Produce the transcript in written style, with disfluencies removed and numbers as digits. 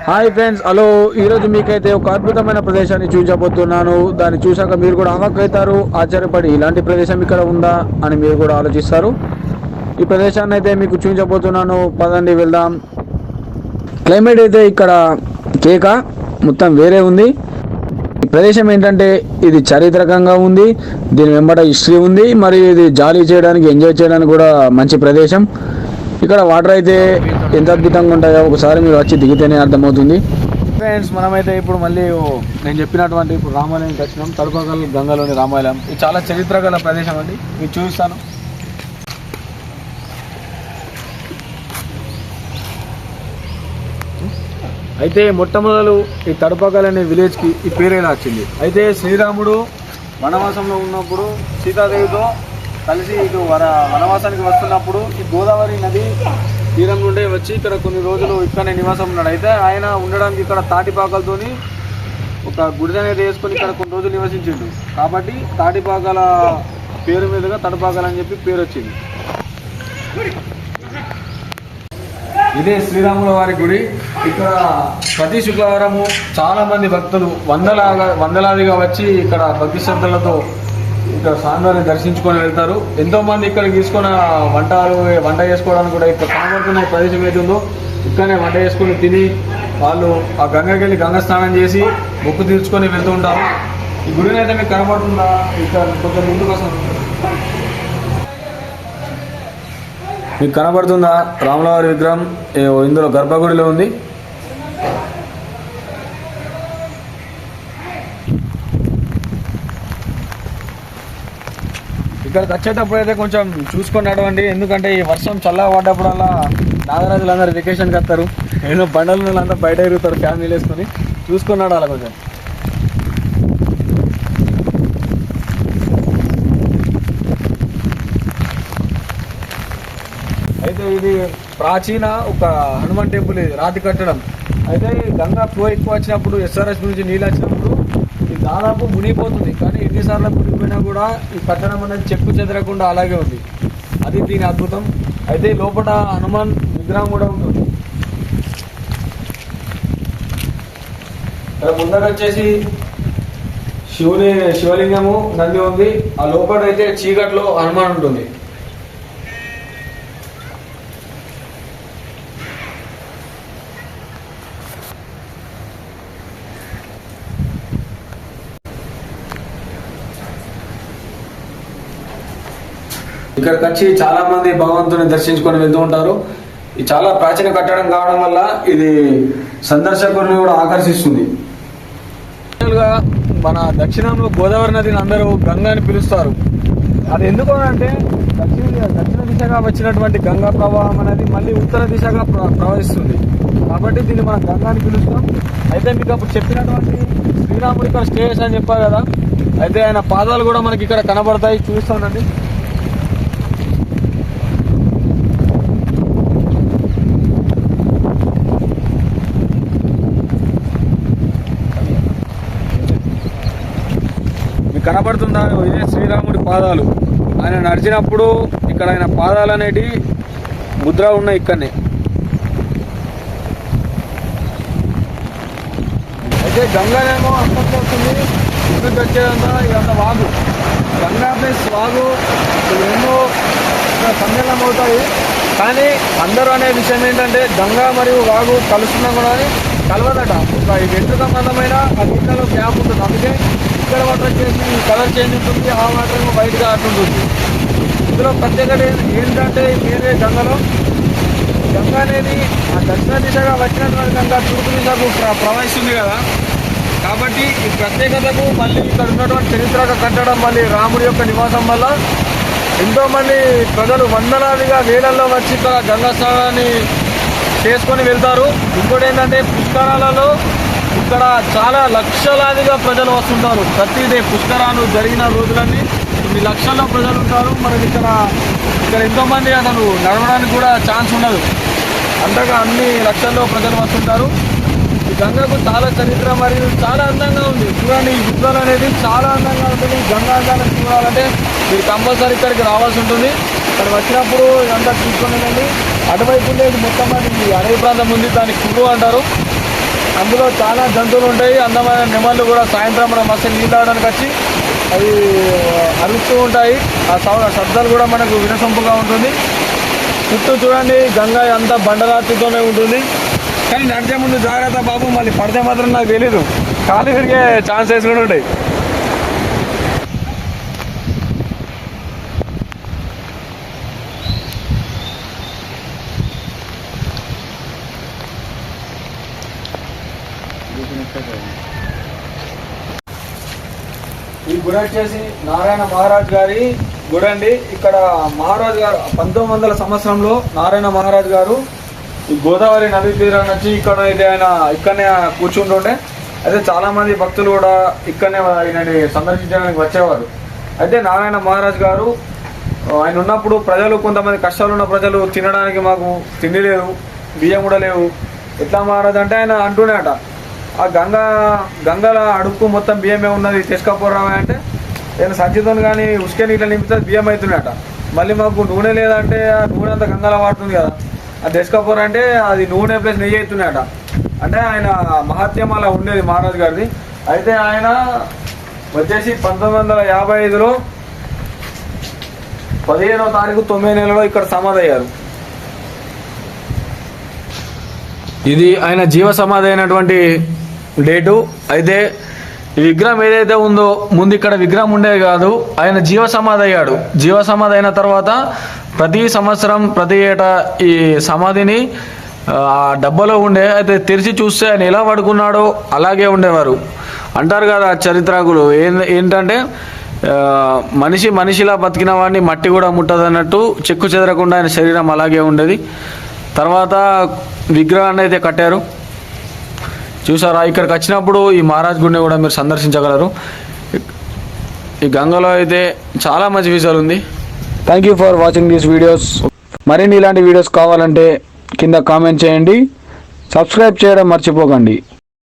Hi friends, hello. ఈరోజు మీకైతే ఒక అద్భుతమైన ప్రదేశాన్ని చూపించబోతున్నాను. దాన్ని చూశాక మీరు కూడా అవాక్కవుతారు, ఆశ్చర్యపడి ఇలాంటి ప్రదేశం ఇక్కడ ఉందా అని మీరు కూడా ఆలోచిస్తారు. ఈ ప్రదేశాన్ని అయితే మీకు చూపించబోతున్నాను. పదండి వెళ్దాం. క్లైమేట్ అయితే ఇక్కడ కేక మొత్తం వేరే ఉంది. ఈ ప్రదేశం ఏంటంటే ఇది చారిత్రకంగా ఉంది. దీని వెంబడ హిస్టరీ ఉంది. మరియు ఇది జాలీ చేయడానికి, ఎంజాయ్ చేయడానికి కూడా మంచి ప్రదేశం. ఇక్కడ వాటర్ అయితే ఎంత అద్భుతంగా ఉంటాయో ఒకసారి మీరు వచ్చి దిగితేనే అర్థమవుతుంది. ఫ్రెండ్స్, మనమైతే ఇప్పుడు మళ్ళీ నేను చెప్పినటువంటి ఇప్పుడు రామాలయంకి వచ్చినాం. తడుపగల్ గంగలోని రామాలయం. ఇది చాలా చరిత్ర గల ప్రదేశం అండి. మీకు చూపిస్తాను. అయితే మొట్టమొదలు ఈ తడపగల్ అనే విలేజ్కి ఈ పేరు ఎలా వచ్చింది? అయితే శ్రీరాముడు వనవాసంలో ఉన్నప్పుడు సీతాదేవితో కలిసి ఇటు వనవాసానికి వస్తున్నప్పుడు ఈ గోదావరి నది తీరం నుండే వచ్చి ఇక్కడ కొన్ని రోజులు ఇక్కడనే నివాసం ఉన్నాడు. అయితే ఆయన ఉండడానికి ఇక్కడ తాటిపాకలతో ఒక గుడి అనేది వేసుకొని ఇక్కడ కొన్ని రోజులు నివసించిండు. కాబట్టి తాటిపాకల పేరు మీదుగా తడపాకలు అని చెప్పి పేరు వచ్చింది. ఇదే శ్రీరాముల వారి గుడి. ఇక్కడ ప్రతి శుక్రవారము చాలా మంది భక్తులు వందలాదిగా వచ్చి ఇక్కడ భక్తి శ్రద్ధలతో ఇక్కడ స్వామివారిని దర్శించుకొని వెళ్తారు. ఎంతో మంది ఇక్కడ తీసుకున్న వంట చేసుకోవడానికి కూడా ఇక్కడ కనబడుతున్న ప్రదేశం ఏది ఉందో ఇక్కడనే వంట చేసుకొని తిని వాళ్ళు ఆ గంగకి వెళ్ళి గంగ స్నానం చేసి మొక్కు తీర్చుకొని వెళ్తూ ఉంటారు. ఈ గుడిని అయితే మీకు కనబడుతుందా? ఇక్కడ కొంచెం ముందు కోసం మీకు కనబడుతుందా? రాములవారి విగ్రహం ఇందులో గర్భగుడిలో ఉంది. ఇక్కడికి వచ్చేటప్పుడు అయితే కొంచెం చూసుకొని నడవండి. ఎందుకంటే ఈ వర్షం చల్లగా పడ్డప్పుడల్లా నాగరాజులు అందరూ వెకేషన్కి వస్తారు. ఏదో బండలు వాళ్ళంతా బయట తిరుగుతారు ఫ్యామిలీలు వేసుకొని. చూసుకొని నడాలి కొంచెం. అయితే ఇది ప్రాచీన ఒక హనుమాన్ టెంపుల్. ఇది రాతి కట్టడం. అయితే గంగా ఫ్లో ఎక్కువ వచ్చినప్పుడు ఎస్ఆర్ఎస్ నుంచి నీళ్ళు వచ్చినప్పుడు ఇది దాదాపు మునిగిపోతుంది. కానీ ఎన్నిసార్లు మునిగిపోయినా కూడా ఈ కట్టడం అనేది చెక్కు చెదరకుండా అలాగే ఉంది. అది దీని అద్భుతం. అయితే లోపల హనుమాన్ విగ్రహం కూడా ఉంటుంది. ఇక్కడ ముందర వచ్చేసి శివలింగము నంది ఉంది. ఆ లోపల అయితే చీకట్లో హనుమాన్ ఉంటుంది. ఇక్కడికి వచ్చి చాలా మంది భగవంతుని దర్శించుకొని వెళ్తూ ఉంటారు. ఇది చాలా ప్రాచీన కట్టడం కావడం వల్ల ఇది సందర్శకుల్ని కూడా ఆకర్షిస్తుంది. మన దక్షిణంలో గోదావరి నదిని అందరూ గంగా అని పిలుస్తారు. అది ఎందుకు అంటే దక్షిణ దిశగా వచ్చినటువంటి గంగా ప్రవాహం అనేది మళ్ళీ ఉత్తర దిశగా ప్రవహిస్తుంది. కాబట్టి దీన్ని మనం గంగా అని పిలుస్తాం. అయితే మీకు అప్పుడు చెప్పినటువంటి శ్రీరాముడు ఇక్కడ స్టే అని చెప్పారు కదా. అయితే ఆయన పాదాలు కూడా మనకి ఇక్కడ కనబడతాయి. చూస్తానండి. కనబడుతుందా? ఇదే శ్రీరాముడి పాదాలు. ఆయన నడిచినప్పుడు ఇక్కడ ఆయన పాదాలు అనేటి ముద్ర ఉన్నాయి ఇక్కడనే. అయితే గంగానేమో అక్కడికి వస్తుంది. ఇక్కడికి వచ్చేదంతా ఇదంతా వాగు. గంగా ప్లస్ వాగు ఎన్నో సమ్మేళనం అవుతాయి. కానీ అందరూ అనే విషయం ఏంటంటే గంగా మరియు వాగు కలుస్తున్నా కూడా కలవదట. ఈ రెండు సంబంధమైన ఆ నీళ్ళలో గ్యాప్ ఉంటుంది. అందుకే ఇక్కడ వాటర్ వచ్చేసి కలర్ చేంజ్ ఉంటుంది. ఆ వాటర్ ఏమో వైట్గా ఉంటుంది. ఇందులో ప్రత్యేకత ఏంటంటే వేరే గంగలో గంగ అనేది ఆ దక్షిణ దిశగా వచ్చినటువంటి గంగ తూర్పు దిశకు ప్రవహిస్తుంది కదా. కాబట్టి ఈ ప్రత్యేకతకు మళ్ళీ ఇక్కడ ఉన్నటువంటి చరిత్రక కట్టడం మళ్ళీ రాముడి యొక్క నివాసం వల్ల ఎంతోమంది ప్రజలు వందలాదిగా వేలల్లో వచ్చి ఇక్కడ గంగా స్నానాన్ని చేసుకొని వెళ్తారు. ఇంకోటి ఏంటంటే పుష్కరాలలో ఇక్కడ చాలా లక్షలాదిగా ప్రజలు వస్తుంటారు. ప్రతిదే పుష్కరాలు జరిగిన రోజులన్నీ కొన్ని లక్షల్లో ప్రజలు ఉంటారు. మనకి ఇక్కడ ఎంతోమంది అసలు నడవడానికి కూడా ఛాన్స్ ఉండదు. అంతగా అన్ని లక్షల్లో ప్రజలు వస్తుంటారు. ఈ గంగకు చాలా చరిత్ర మరియు చాలా అందంగా ఉంది. చూడండి, ఈ గుట్టలు అనేది చాలా అందంగా ఉంటుంది. గంగా అందాన్ని చూడాలంటే మీరు కంపల్సరీ ఇక్కడికి రావాల్సి ఉంటుంది. ఇక్కడ వచ్చినప్పుడు ఇదంతా చూసుకునేదండి. అటువైపు ఉండేది మొత్తం అది అడవి ప్రాంతం ఉంది. దాన్ని కుర్రు అంటారు. అందులో చాలా జంతువులు ఉంటాయి. అందమైన నెమళ్ళు కూడా సాయంత్రం మనం మస్తు నీళ్ళు తాగడానికి వచ్చి అవి అరుస్తూ ఉంటాయి. ఆ శబ్దాలు కూడా మనకు వినసొంపుగా ఉంటుంది. చుట్టూ చూడండి గంగా అంతా బండరాతితోనే ఉంటుంది. కానీ నడిచే ముందు జాగ్రత్త బాబు, మళ్ళీ పడితే మాత్రం నాకు తెలీదు, కాలు విరిగే ఛాన్సెస్ కూడా ఉంటాయి. ఈ గుడి వచ్చేసి నారాయణ మహారాజ్ గారి గుడి అండి. ఇక్కడ మహారాజ్ గారు 1900 సంవత్సరంలో నారాయణ మహారాజ్ గారు ఈ గోదావరి నదీ తీరాన్ని వచ్చి ఇక్కడనే కూర్చుంటుండే. అయితే చాలామంది భక్తులు కూడా ఇక్కడనే ఆయనని సందర్శించడానికి వచ్చేవారు. అయితే నారాయణ మహారాజ్ గారు ఆయన ఉన్నప్పుడు కొంతమంది కష్టాలు ఉన్న ప్రజలు తినడానికి మాకు తిండి లేదు, బియ్యం కూడా లేవు, ఎట్లా మహారాజ్ అంటే ఆయన అంటూనేట, ఆ గంగల అడుక్కు మొత్తం బియ్యమే ఉన్నది, తీసుకపోరావా అంటే నేను సంచితో కానీ ఉసుకే ఇట్లా నింపితే బియ్యం అవుతున్నాయట. మళ్ళీ మాకు నూనె లేదంటే ఆ నూనె అంతా గంగల వాడుతుంది కదా, అది తీసుకపోరా అంటే అది నూనె ప్లస్ నెయ్యి అవుతున్నాయట. అంటే ఆయన మహత్యం అలా ఉండేది మహారాజ్ గారిది. అయితే ఆయన వచ్చేసి 1955లో 15వ తారీఖు 9వ నెలలో ఇక్కడ సమాధి అయ్యారు. ఇది ఆయన జీవ సమాధి అయినటువంటి డేటు. అయితే ఈ విగ్రహం ఏదైతే ఉందో ముందు ఇక్కడ విగ్రహం ఉండేది కాదు, ఆయన జీవ సమాధి అయ్యాడు. జీవ సమాధి అయిన తర్వాత ప్రతి సంవత్సరం ప్రతి ఏటా ఈ సమాధిని ఆ డబ్బాలో ఉండే, అయితే తెరిచి చూస్తే ఆయన ఎలా పడుకున్నాడో అలాగే ఉండేవారు. అంటారు కదా చరిత్రకులు ఏంటంటే మనిషిలా బతికిన వాడిని మట్టి కూడా ముట్టదు అన్నట్టు, చెక్కు చెదరకుండా ఆయన శరీరం అలాగే ఉండేది. తర్వాత విగ్రహాన్ని అయితే కట్టారు. చూసారా, ఇక్కడికి వచ్చినప్పుడు ఈ మహారాజ్ గుడిని కూడా మీరు సందర్శించగలరు. ఈ గంగలో అయితే చాలా మంచి విజువల్ ఉంది. Thank you for watching these videos. మరిన్ని ఇలాంటి వీడియోస్ కావాలంటే కింద కామెంట్ చేయండి, సబ్స్క్రైబ్ చేయడం మర్చిపోకండి.